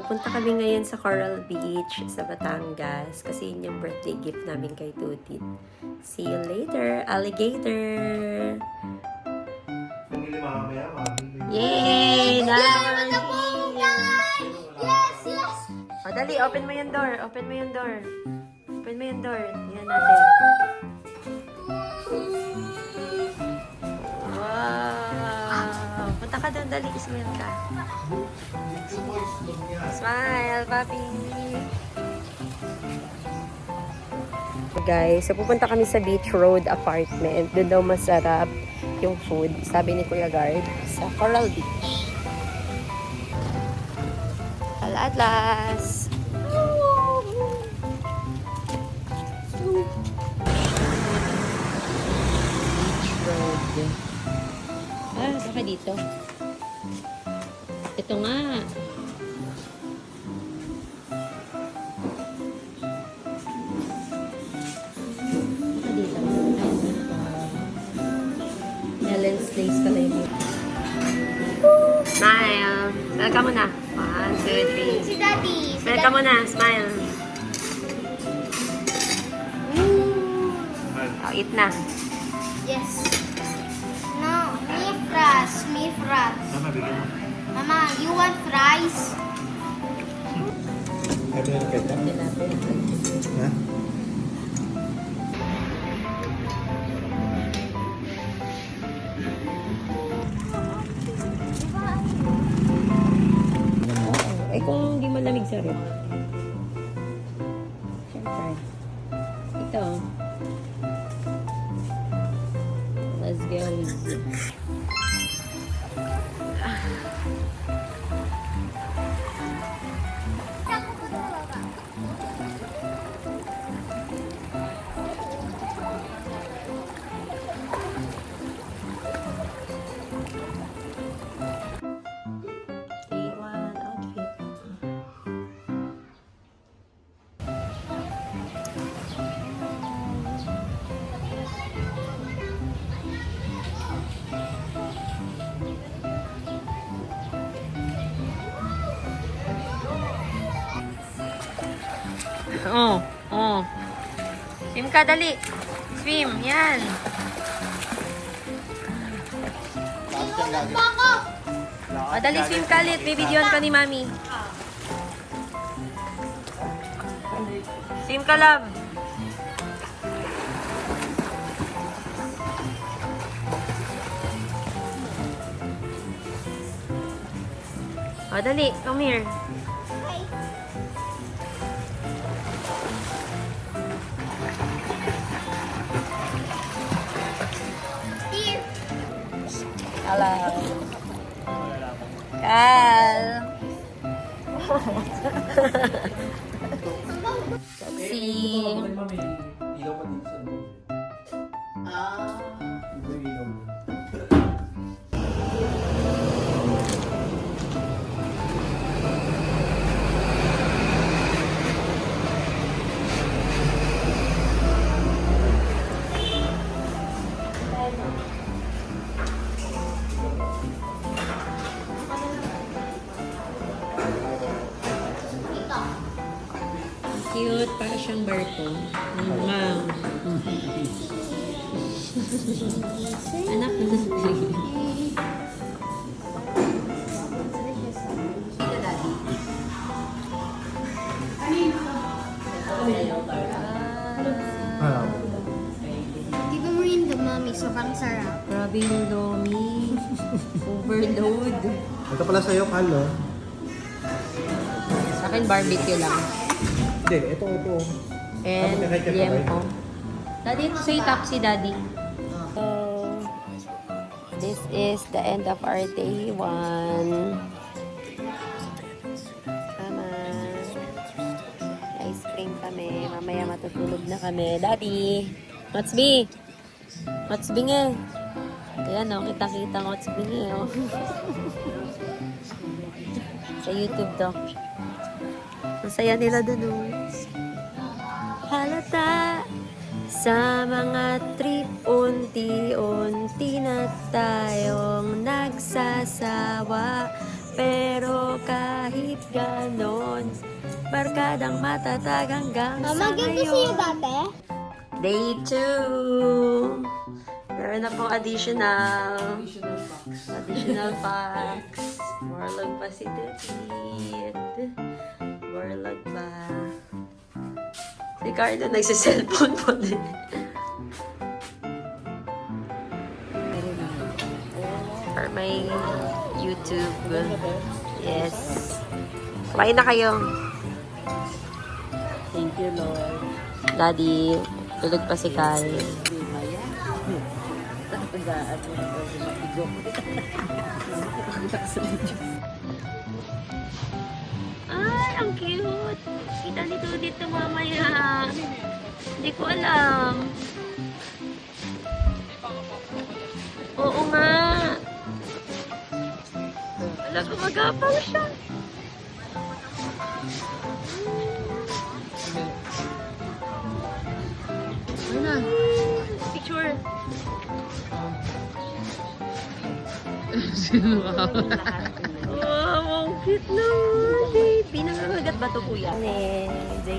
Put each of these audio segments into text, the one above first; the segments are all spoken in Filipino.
Pupunta kami ngayon sa Coral Beach sa Batangas kasi yun yung birthday gift namin kay Tutit. See you later, alligator! Bumili mamaya, Yay! Naman! Yes, yes! O, dali, open mo yung door. Open mo yung door. Open mo yung door. Yan natin. Wow! Punta ka doon, dali. Smile ka. Smile, papi! Guys, so pupunta kami sa Beach Road apartment. Doon daw masarap yung food, sabi ni Kuya Guard, sa Coral Beach. Atlas! Beach Road. Ah, baka dito. Ito nga. Baka dito. Helen's Place pala yun. Smile! Smile ka muna. 1, 2, 3. Si Daddy. Smile ka muna. Smile. Oh, eat na. Yes. No, me fries. Me fries. Mama, bigyan mo. Mama, you want fries? Ay, meron ka dyan? Ha? Eh kung hindi malamig sa ref. Siyempre. Ito. Let's go. K1 outfit. Oh, oh. Swim ka, dali. Swim, yan. Bako! O, dali, swim ka ulit. May videoan pa ni Mami. Swim ka, love. O, dali. Come here. Here. Hello. Kal. Si... Ilaw pa dito sa loob. Ito yung ilaw mo. Cute. Para siyang barko. Wow. Anak na. Di ba merienda, Mommy? Sobrang sarap. Grabe yung lomi. Overload. Ito pala sa'yo, Carlo. Sa akin, barbecue lang. Hindi, ito. And Tapos kay liempo. Daddy, sweet up si Daddy. This is the end of our day 1. Tama. Ice cream kami. Mamaya matutulog na kami. Daddy, what's B? What's B nga? Ayan o, kita-kita what's B nga o. Sa YouTube to. Ang saya nila dun o. Halata sa mga trip, unti-unti na tayong nagsasawa. Pero kahit ganon, barkadang matatag hanggang sa Mama, ganito sa'yo ngayon. dati? Day 2. Meron na pong additional packs. Morlog pa si Tutit. Morlog pa. Si Carlo nagsiselfone po din. For my YouTube. Yes. Kumain na kayo. Thank you, Lord. Daddy, tulog pa si Cal. Maya. Tagaan mo na pwede matigok. Ay, ang cute. Kita nito dito mamaya. Hindi ko alam. Oo nga. Wala, gumagapang siya. Picture. Wow, ang cute naman, baby. Nakakagat ba ito, kuya? Day 2.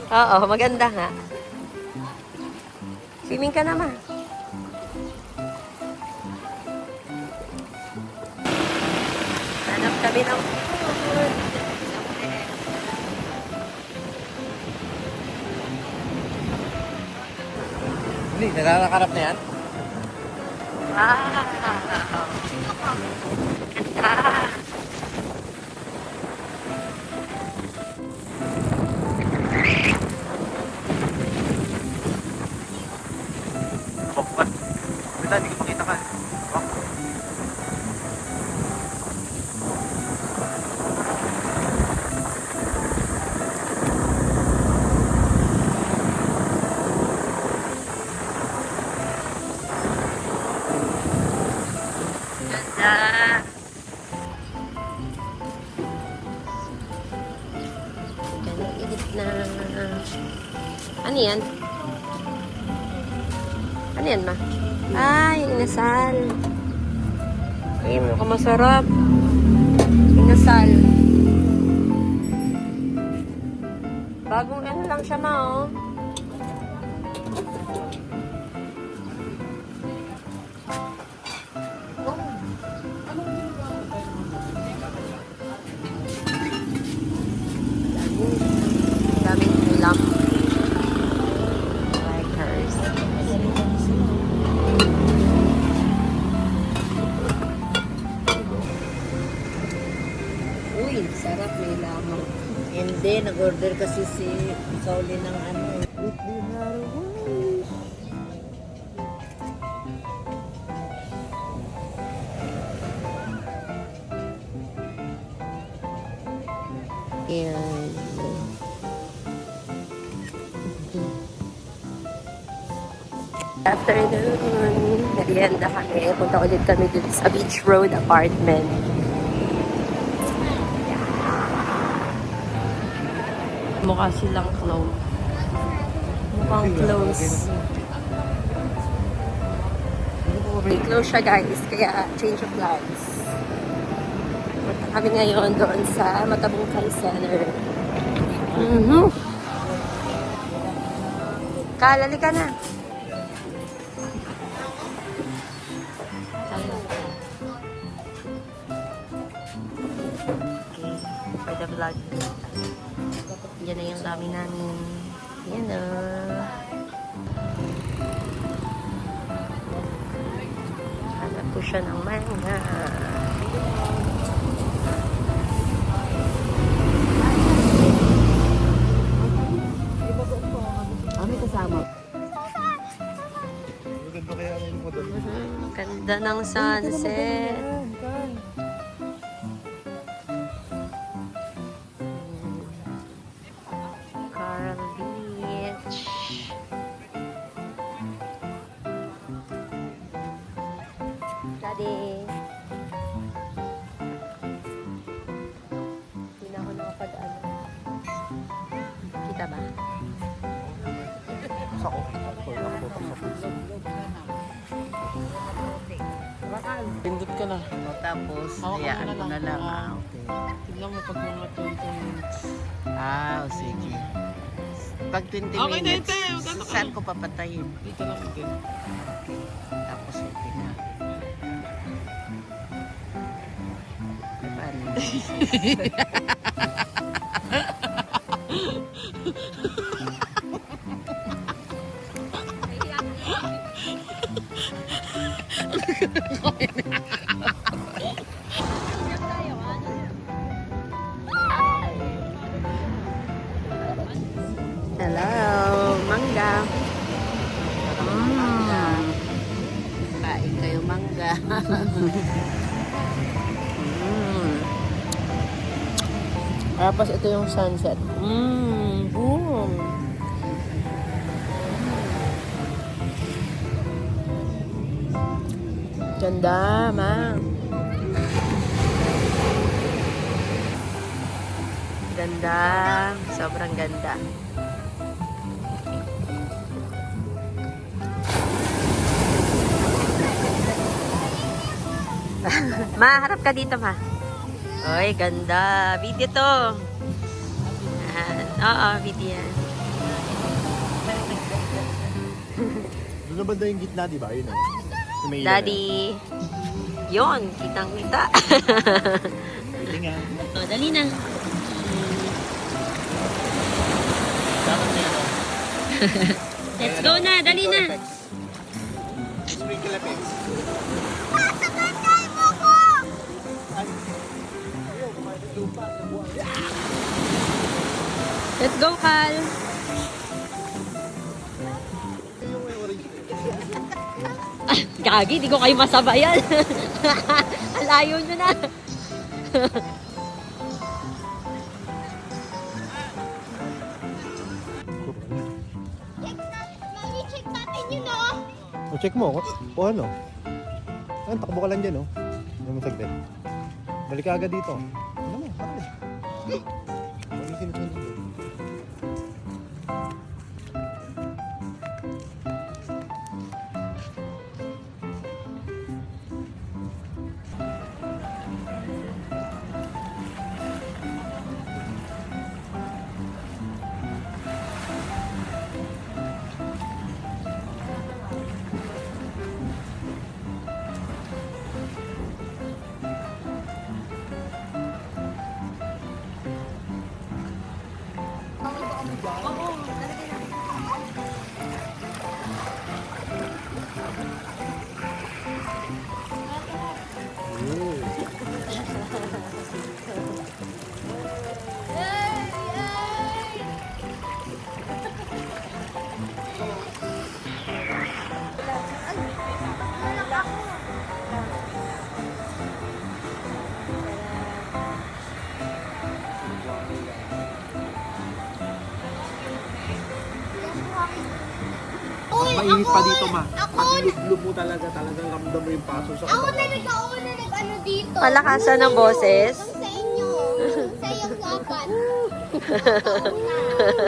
Oo, maganda nga. Swimming ka naman. Hanap kami ng food. Hindi, nakakarap na yan. Wow! Ganda! Bakit? Bita, hindi ko makita ka. Ganda! Ganang init na. Ano yan? Ano yan, ma? Ay, inasal. Ay, mukhang masarap. Inasal. Bagong ano lang siya, ma, oh. Daming ulam. Like hers. Uy, sarap may lamang. Hindi, nag-order kasi si Sauli ng ano. Weekly Harowish. And afternoon, merienda kami. Punta ulit kami dito sa Beach Road apartment. Mukha silang close. Mukhang close. Close siya, guys. Kaya change of plans. Punta kami ngayon doon sa Matabungkay Center. Kalali ka na. Okay, for the vlog. Yan na yung dami namin. Yan na. Hanap ko siya ng manga. May kasama. Maganda kaya ang mo doon. Ganda ng sunset. Coral Beach. Daddy. Hindi na ako nakapag-ano. Kita ba? Sa ko. Nakaputok sa puso. Pindot ka na. O, tapos, Hawak hayaan mo mo na na lang. lang. Okay. Tignan mo pag mga 20 minutes. O, sige. Pag 20 Okay na, minutes, ite. Magkano ka? saan ko papatayin? Dito lang din. Tapos, okay na. Paano? Hello, mangga. Kain kayo mangga. Tapos ito yung sunset. Boom. Ganda, ma. Ganda. Sobrang ganda. Ma, harap ka dito, ma. Oy, ganda. Video to. Oo, video yan. Doon na banda yung gitna, di ba? Yun Yung may ilaw Daddy. Yon, kitang-kita. yan. Pwede nga. O, dali na. Dapat may ano. Let's go na, dali na. Sprinkle effects. Let's go, Kal. Gagi, di ko kayo masabayan. Alayo nyo na. Mami, check natin yun, oh. O, check mo. O ano? Ayun, takbo ka lang dyan, oh. Ano mo saglit? Balik ka agad dito. Ano mo? Bakit? Ano yung sinusunod mo? Mainit pa dito, ma. Pag lublob mo talagang ramdam mo yung paso sa Ako na nag-ano dito. Palakasan ng boses. Ang sa inyo. Sa iyong laban.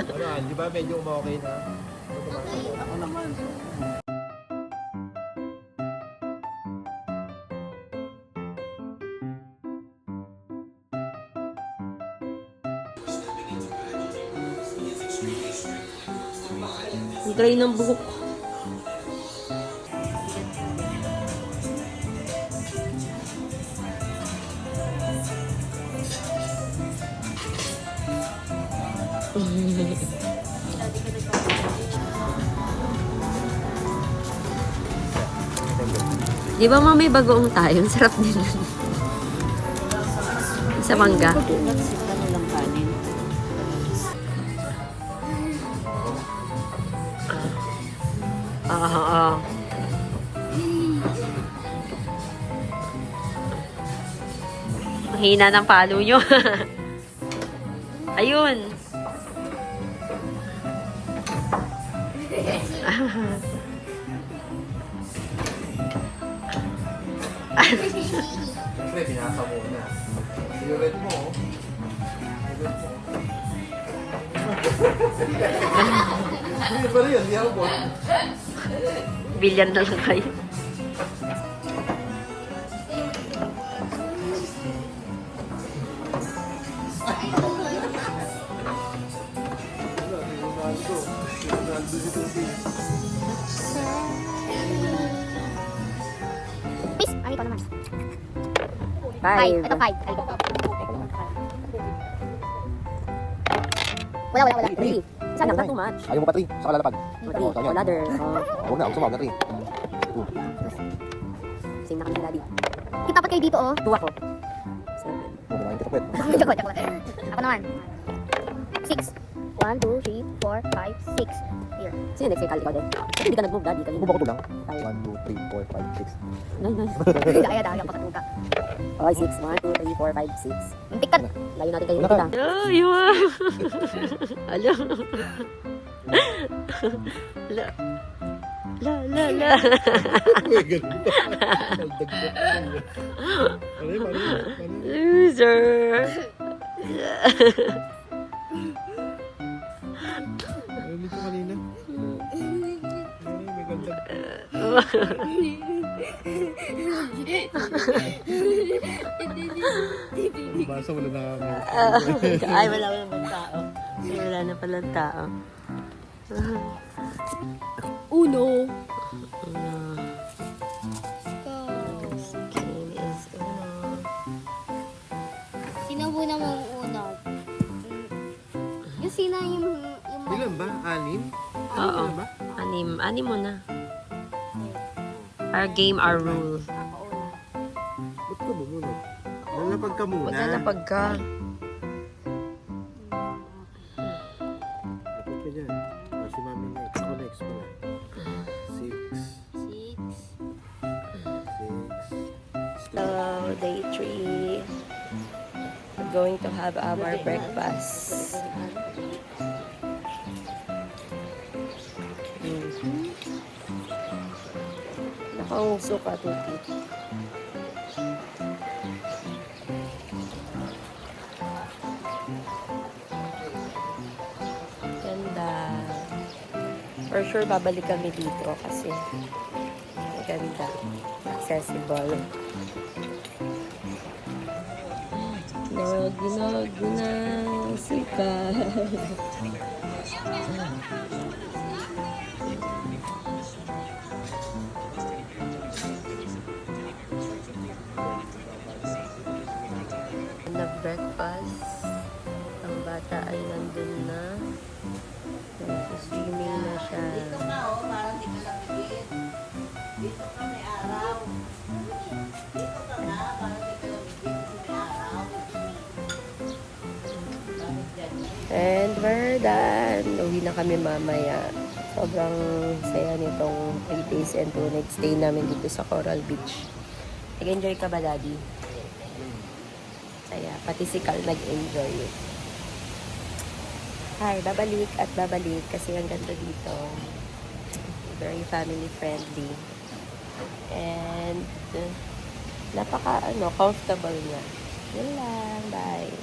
Ano, di ba medyo okay na? Okay. Ako naman. Ang tray ng buhok. Di ba may bagoong tayo? Ang sarap din. Sa mangga. Ano lang kanin? Oo. Ang hina ng palo nyo. Ayun. Siyempre, binasa mo na. Sigaret mo, oh. Sigaret mo. Hindi pa rin yan, di ako po. Bilyan na lang kayo. Miss, ano ito naman? Five. Ito 5. Wala. Three. Sayang na, too much. Ayaw mo pa 3, saka lalapag. Three. Oh, ladder. Oh. Huwag na, gusto mo, na 3. Same na kami ni Daddy. Kita pa kayo dito, oh. Two ako. Seven. Huwag na, hindi ka pwede. Joke lang. Ako naman. 6. 1, 2, 3, 4, 5, 6. Here. Sino next kay Kali? Ikaw din. Hindi ka nag-move, Daddy. Kanina. Move ako lang. Five. 1, 2, 3, 4, 5, 6. Nice. Daya ako katuka. Okay, 6. 1, 2, 3, 4, 5, 6. Muntik ka. Layo natin kayo Wala ka. kita. Ay, wow. Alo. La. Uy, ganun pa. Dagdag. Ano yun, Loser. Ano dito kanina? Ay, may ganda. Basa wala na Ay, wala naman tao. Wala na palang tao. Uno. Game is uno. Sino muna mong una? Yung sina yung Ilan ba? 6? Oo. Anim mo na. Our game, our rule. Ba't ka bumunod? Lalapag ka muna. Maglalapag ka. Lapag ka dyan. Si Mami next. Ako next pala. 6. 6. So, day 3. We're going to have our breakfast. Nakanguso ka, Tuti. Ganda. For sure, babalik kami dito kasi ganda. Accessible. Nag na sika. Nag-breakfast. Ang bata ay nandun na. Nag-swimming na siya. Dito ka, oh, parang di ka lamigin. Dito ka, may araw. Dito ka na, parang di ka lamigin. May araw. Bakit ganyan? And we're done. Uwi na kami mamaya. Sobrang saya nitong 3 days and 2 nights stay namin dito sa Coral Beach. Nag-enjoy ka ba, Daddy? Saya. Pati si Carl nag-enjoy. Hi, babalik at babalik kasi ang ganda dito. Very family friendly. And napaka comfortable niya. Yun lang. Bye.